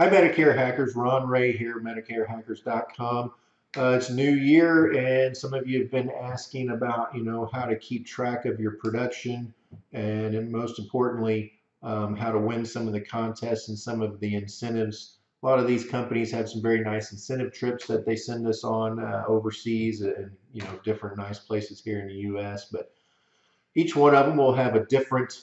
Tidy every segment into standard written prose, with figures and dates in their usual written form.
Hi, Medicare hackers. Ron Ray here, MedicareHackers.com. It's New Year, and some of you have been asking about, how to keep track of your production, and most importantly, how to win some of the contests and some of the incentives. A lot of these companies have some very nice incentive trips that they send us on overseas, and different nice places here in the U.S. But each one of them will have a different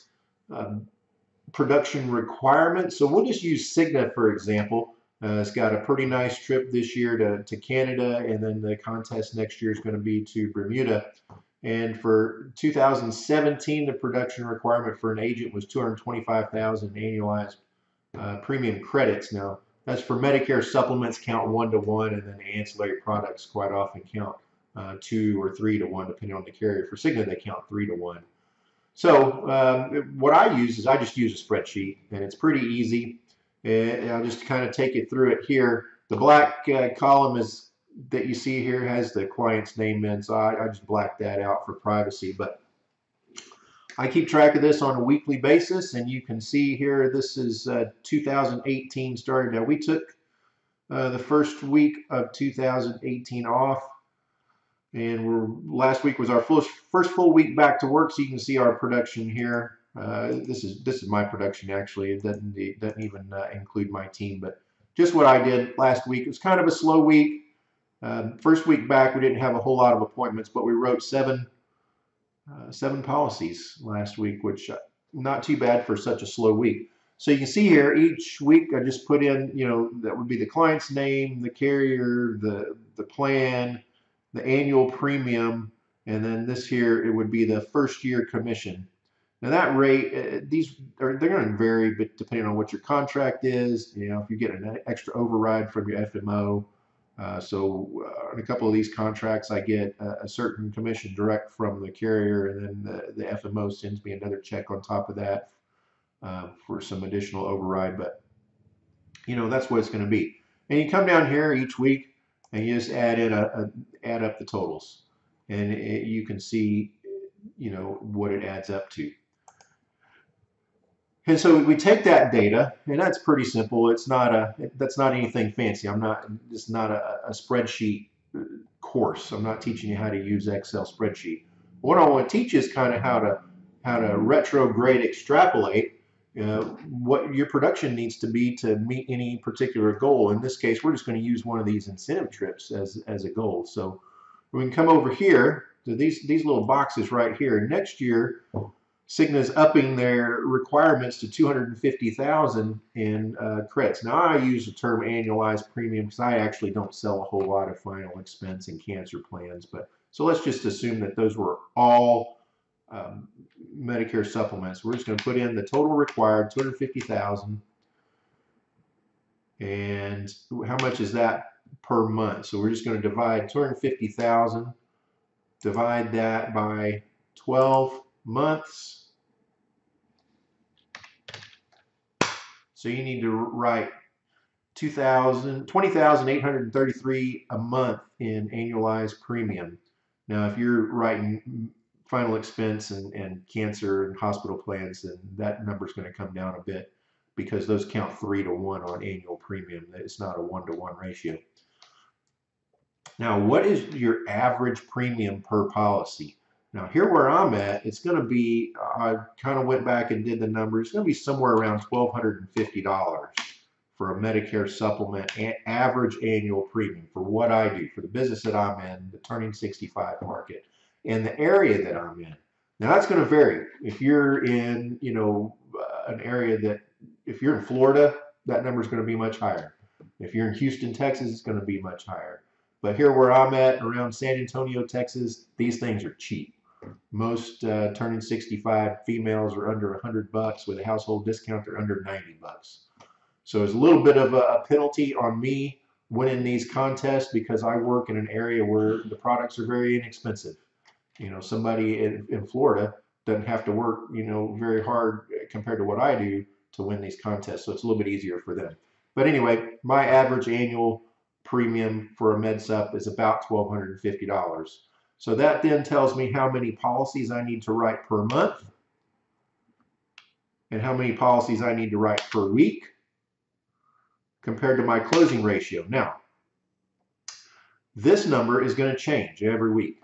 production requirements. So we'll just use Cigna, for example. It's got a pretty nice trip this year to Canada, and then the contest next year is going to be to Bermuda. And for 2017, the production requirement for an agent was 225,000 annualized premium credits. Now, that's for Medicare supplements count 1-to-1, and then ancillary products quite often count 2 or 3-to-1, depending on the carrier. For Cigna, they count 3-to-1. So what I use is I just use a spreadsheet, and it's pretty easy. And I'll just kind of take you through it here. The black column is that you see here has the client's name in, so I just black that out for privacy. But I keep track of this on a weekly basis, and you can see here this is 2018 started. Now we took the first week of 2018 off. And last week was our first full week back to work, so you can see our production here. This is my production actually. It doesn't even include my team, but just what I did last week. It was kind of a slow week. First week back, we didn't have a whole lot of appointments, but we wrote seven policies last week, which not too bad for such a slow week. So you can see here each week I just put in, that would be the client's name, the carrier, the plan, the annual premium, and then this here it would be the first year commission. Now that rate, they're going to vary, but depending on what your contract is, if you get an extra override from your FMO. On a couple of these contracts, I get a certain commission direct from the carrier, and then the FMO sends me another check on top of that for some additional override. But that's what it's going to be. And you come down here each week, and you just add up the totals, and you can see, what it adds up to. And so we take that data, and that's pretty simple. That's not anything fancy. It's not a spreadsheet course. I'm not teaching you how to use Excel spreadsheet. What I want to teach you is kind of how to retrograde extrapolate what your production needs to be to meet any particular goal. In this case, we're just going to use one of these incentive trips as a goal. So we can come over here to these little boxes right here. Next year, Cigna's upping their requirements to 250,000 in credits. Now I use the term annualized premium because I actually don't sell a whole lot of final expense and cancer plans. But so let's just assume that those were all Medicare supplements. We're just going to put in the total required, 250,000, and how much is that per month? So we're just going to divide 250,000, divide that by 12 months. So you need to write 20,833 a month in annualized premium. Now, if you're writing final expense and cancer and hospital plans, then that number is going to come down a bit because those count 3-to-1 on annual premium. It's not a 1-to-1 ratio. Now, what is your average premium per policy? Now, here where I'm at, it's going to be, I kind of went back and did the numbers, it's going to be somewhere around $1,250 for a Medicare supplement average annual premium for what I do, for the business that I'm in, the turning 65 market, and the area that I'm in. Now, that's going to vary. If you're in, an area that, if you're in Florida, that number is going to be much higher. If you're in Houston, Texas, it's going to be much higher. But here where I'm at, around San Antonio, Texas, these things are cheap. Most turning 65 females are under $100. With a household discount, they're under $90. So it's a little bit of a penalty on me winning these contests because I work in an area where the products are very inexpensive. Somebody in Florida doesn't have to work, very hard compared to what I do to win these contests. So it's a little bit easier for them. But anyway, my average annual premium for a MedSup is about $1,250. So that then tells me how many policies I need to write per month and how many policies I need to write per week. compared to my closing ratio. Now, this number is going to change every week.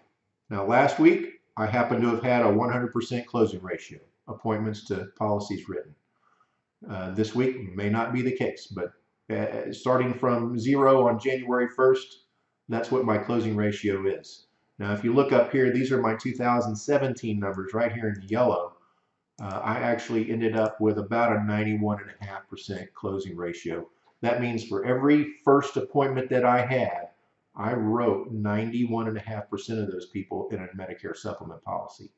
Now, last week, I happened to have had a 100% closing ratio, appointments to policies written. This week may not be the case, but starting from 0 on January 1st, that's what my closing ratio is. Now, if you look up here, these are my 2017 numbers right here in yellow. I actually ended up with about a 91.5% closing ratio. That means for every first appointment that I had, I wrote 91.5% of those people in a Medicare supplement policy.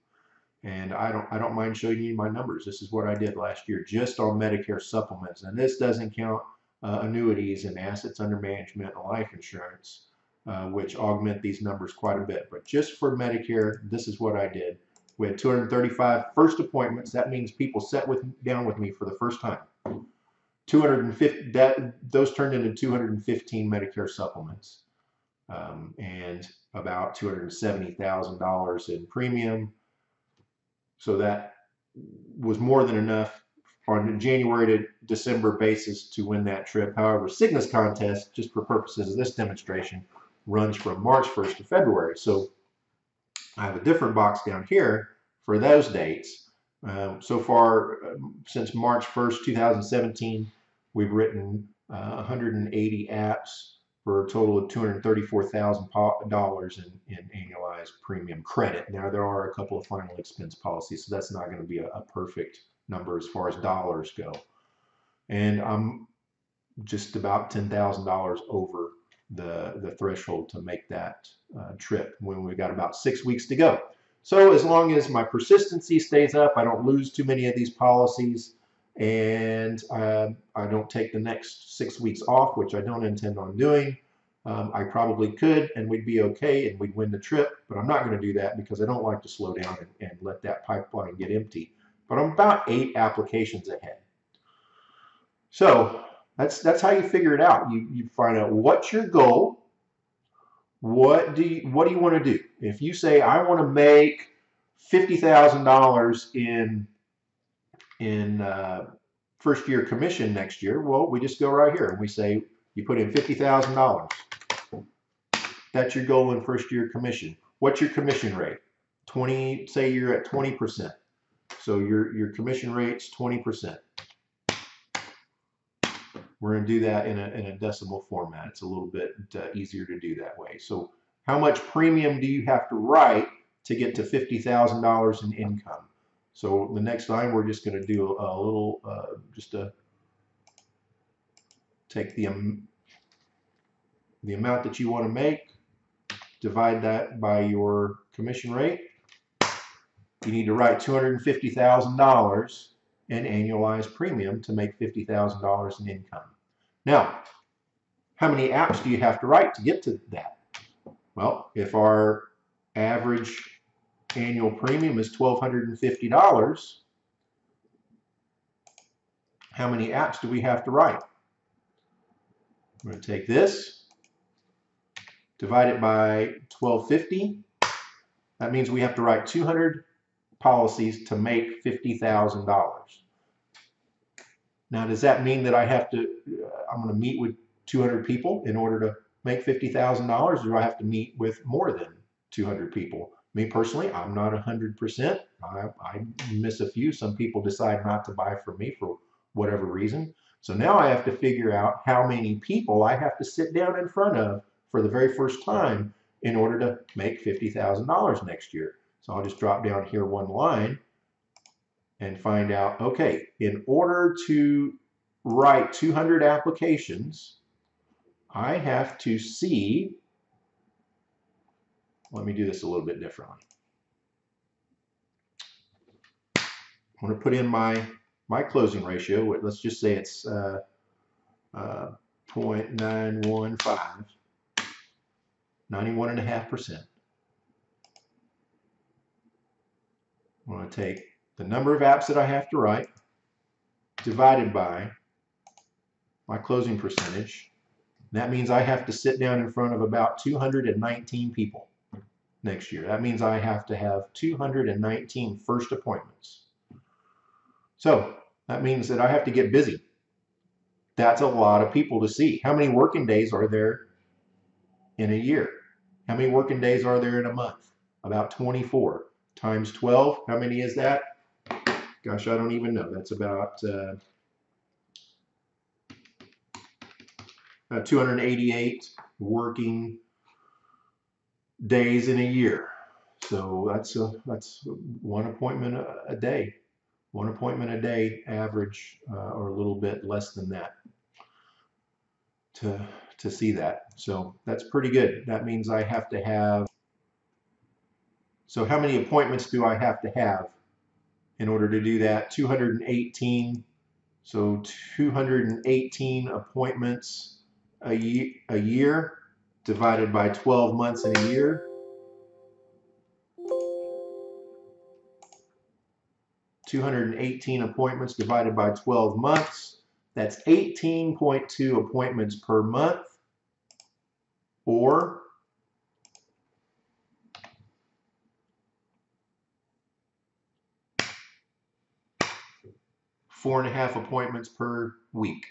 And I don't mind showing you my numbers. This is what I did last year just on Medicare supplements. And this doesn't count annuities and assets under management and life insurance, which augment these numbers quite a bit. But just for Medicare, this is what I did. We had 235 first appointments. That means people sat down with me for the first time. 250, those turned into 215 Medicare supplements, and about $270,000 in premium. So that was more than enough on a January to December basis to win that trip. However, Cygnus contest, just for purposes of this demonstration, runs from March 1st to February. So I have a different box down here for those dates. So far, since March 1st, 2017, we've written 180 apps for a total of $234,000 in annualized premium credit. Now, there are a couple of final expense policies, so that's not going to be a perfect number as far as dollars go. And I'm just about $10,000 over the threshold to make that trip when we've got about 6 weeks to go. So as long as my persistency stays up, I don't lose too many of these policies, and I don't take the next 6 weeks off, which I don't intend on doing. I probably could, and we'd be okay, and we'd win the trip, but I'm not going to do that because I don't like to slow down and let that pipeline get empty. But I'm about 8 applications ahead. So that's how you figure it out. You find out what's your goal. What do you want to do? If you say I want to make $50,000 in first year commission next year, well, we just go right here and we say you put in $50,000. That's your goal in first year commission. What's your commission rate? 20. Say you're at 20%. So your commission rate's 20%. We're going to do that in a decimal format. It's a little bit easier to do that way. So how much premium do you have to write to get to $50,000 in income? So the next time we're just going to do a little, take the amount that you want to make, divide that by your commission rate. You need to write $250,000 in annualized premium to make $50,000 in income. Now, how many apps do you have to write to get to that? Well, if our average annual premium is $1,250, how many apps do we have to write? I'm going to take this, divide it by 1,250. That means we have to write 200 policies to make $50,000. Now, does that mean that I'm going to meet with 200 people in order to make $50,000, or do I have to meet with more than 200 people? Me personally, I'm not 100%. I miss a few. Some people decide not to buy from me for whatever reason. So now I have to figure out how many people I have to sit down in front of for the very first time in order to make $50,000 next year. So I'll just drop down here one line and find out, okay, in order to write 200 applications, I have to see, let me do this a little bit differently. I'm going to put in my closing ratio. Let's just say it's 0.915, 91.5%. I'm going to take the number of apps that I have to write divided by my closing percentage. That means I have to sit down in front of about 219 people next year. That means I have to have 219 first appointments. So that means that I have to get busy. That's a lot of people to see. How many working days are there in a year? How many working days are there in a month? About 24 times 12. How many is that? Gosh, I don't even know. That's about 288 working days in a year. So that's one appointment a day. One appointment a day average, or a little bit less than that, to see that. So that's pretty good. That means I have to have, so how many appointments do I have to have in order to do that? 218. So 218 appointments a year divided by 12 months in a year. 218 appointments divided by 12 months. That's 18.2 appointments per month, or 4.5 appointments per week.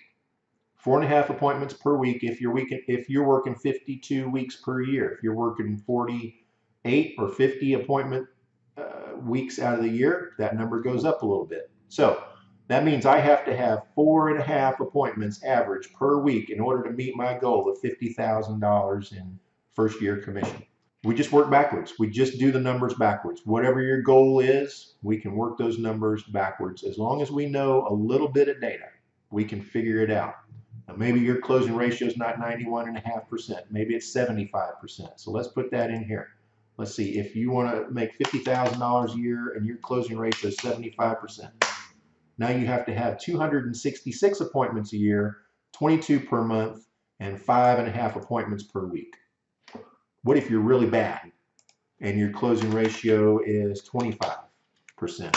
4.5 appointments per week if you're working 52 weeks per year. If you're working 48 or 50 appointment weeks out of the year, that number goes up a little bit. So that means I have to have 4.5 appointments average per week in order to meet my goal of $50,000 in first year commission. We just work backwards. We just do the numbers backwards. Whatever your goal is, we can work those numbers backwards. As long as we know a little bit of data, we can figure it out. Now, maybe your closing ratio is not 91.5%. Maybe it's 75%. So let's put that in here. Let's see, if you want to make $50,000 a year and your closing ratio is 75%, now you have to have 266 appointments a year, 22 per month, and 5.5 appointments per week. What if you're really bad and your closing ratio is 25%?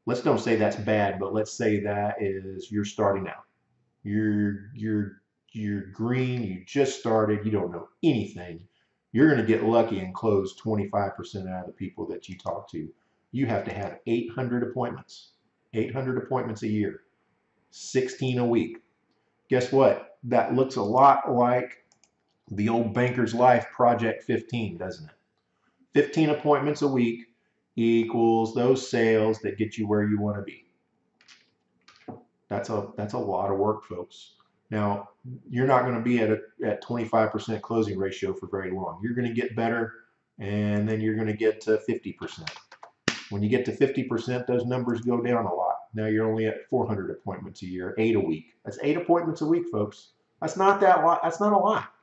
Let's don't say that's bad, but let's say that is you're starting out. You're green, you just started, you don't know anything. You're going to get lucky and close 25% out of the people that you talk to. You have to have 800 appointments. 800 appointments a year. 16 a week. Guess what? That looks a lot like the old Banker's Life Project 15, doesn't it? 15 appointments a week equals those sales that get you where you want to be. That's a lot of work, folks. Now, you're not going to be at 25% closing ratio for very long. You're going to get better, and then you're going to get to 50%. When you get to 50%, those numbers go down a lot. Now you're only at 400 appointments a year, 8 a week. That's 8 appointments a week, folks. That's not that lot. That's not a lot.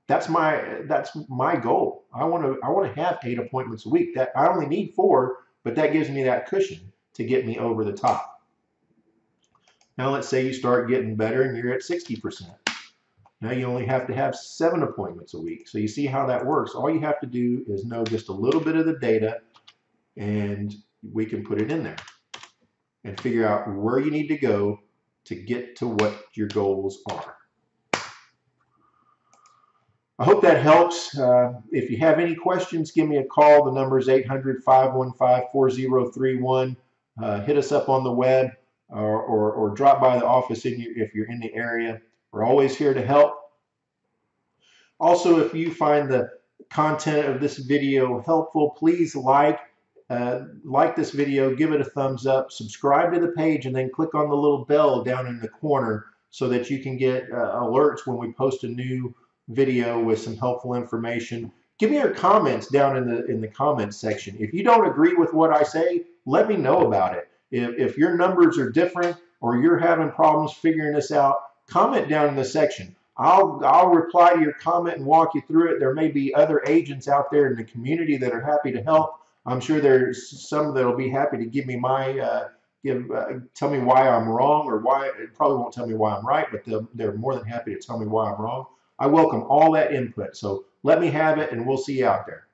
That's my goal. I want to have 8 appointments a week. That I only need 4, but that gives me that cushion to get me over the top. Now let's say you start getting better and you're at 60%. Now you only have to have 7 appointments a week. So you see how that works. All you have to do is know just a little bit of the data, and we can put it in there and figure out where you need to go to get to what your goals are. I hope that helps. If you have any questions, give me a call. The number is 800-515-4031. Hit us up on the web. Or drop by the office if you're in the area. We're always here to help. Also, if you find the content of this video helpful, please like this video, give it a thumbs up, subscribe to the page, and then click on the little bell down in the corner so that you can get alerts when we post a new video with some helpful information. Give me your comments down in the comments section. If you don't agree with what I say, let me know about it. If your numbers are different or you're having problems figuring this out, comment down in the section. I'll reply to your comment and walk you through it. There may be other agents out there in the community that are happy to help. I'm sure there's some that will be happy to give me tell me why I'm wrong, or why. It probably won't tell me why I'm right, but they're more than happy to tell me why I'm wrong. I welcome all that input. So let me have it, and we'll see you out there.